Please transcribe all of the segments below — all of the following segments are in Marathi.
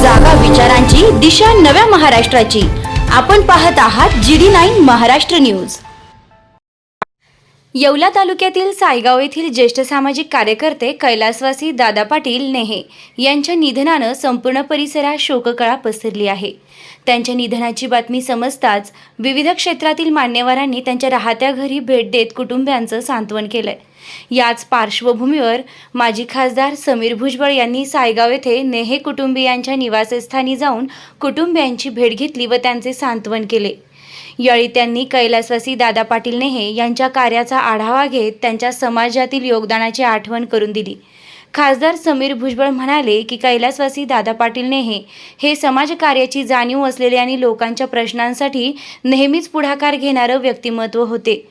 जागा विचारांची दिशा नव्या महाराष्ट्राची। आपण पाहत आहात GD9 महाराष्ट्र न्यूज। येवला तालुक्यातील सायगाव येथील ज्येष्ठ सामाजिक कार्यकर्ते कैलासवासी दादा पाटील नेहे यांच्या निधनाने संपूर्ण परिसरात शोककळा पसरली आहे। त्यांच्या निधनाची बातमी समजताच विविध क्षेत्रातील मान्यवरांनी त्यांच्या राहत्या घरी भेट देत कुटुंबियांचं सांत्वन केलंय। याच पार्श्वभूमीवर माजी खासदार समीर भुजबळ यांनी सायगाव येथे नेहे कुटुंबियांच्या निवासस्थानी जाऊन कुटुंबियांची भेट घेतली व त्यांचे सांत्वन केले। यावेळी त्यांनी कैलासवासी दादा पाटील नेहे यांच्या कार्याचा आढावा घेत त्यांच्या समाजातील योगदानाची आठवण करून दिली। खासदार समीर भुजबळ म्हणाले की कैलासवासी दादा पाटील नेहे हे समाजकार्याची जाणीव असलेले आणि लोकांच्या प्रश्नांसाठी नेहमीच पुढाकार घेणारे व्यक्तिमत्व होते।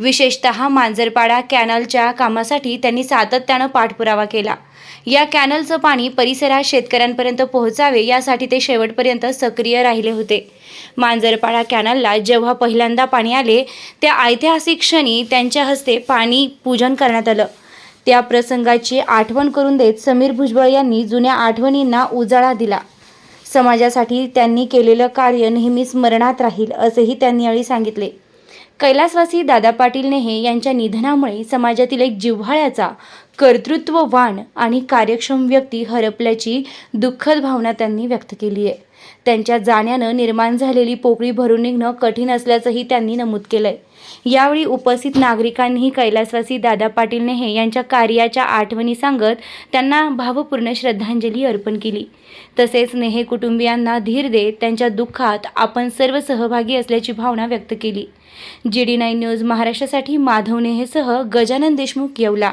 विशेषतः मांजरपाडा कॅनलच्या कामासाठी त्यांनी सातत्याने पाठपुरावा केला। या कॅनलचं पाणी परिसरात शेतकऱ्यांपर्यंत पोहोचावे यासाठी ते शेवटपर्यंत सक्रिय राहिले होते। मांजरपाडा कॅनलला जेव्हा पहिल्यांदा पाणी आले त्या ऐतिहासिक क्षणी त्यांच्या हस्ते पाणी पूजन करण्यात आलं। त्या प्रसंगाची आठवण करून देत समीर भुजबळ यांनी जुन्या आठवणींना उजाळा दिला। समाजासाठी त्यांनी केलेलं कार्य नेहमी स्मरणात राहील असेही त्यांनी यावेळी सांगितले। कैलासवासी दादा पाटील नेहे यांच्या निधनामुळे समाजातील एक जिव्हाळ्याचा, कर्तृत्ववान आणि कार्यक्षम व्यक्ती हरपल्याची दुःखद भावना त्यांनी व्यक्त केली आहे। त्यांच्या जाण्यानं निर्माण झालेली पोकळी भरून निघणं कठीण असल्याचंही त्यांनी नमूद केलंय। यावेळी उपस्थित नागरिकांनीही कैलासवासी दादा पाटील नेहे यांच्या कार्याच्या आठवणी सांगत त्यांना भावपूर्ण श्रद्धांजली अर्पण केली। तसेच नेहे कुटुंबियांना धीर देत त्यांच्या दुःखात आपण सर्व सहभागी असल्याची भावना व्यक्त केली। GD9 न्यूज महाराष्ट्रासाठी माधव नेहेसह गजानन देशमुख, येवला।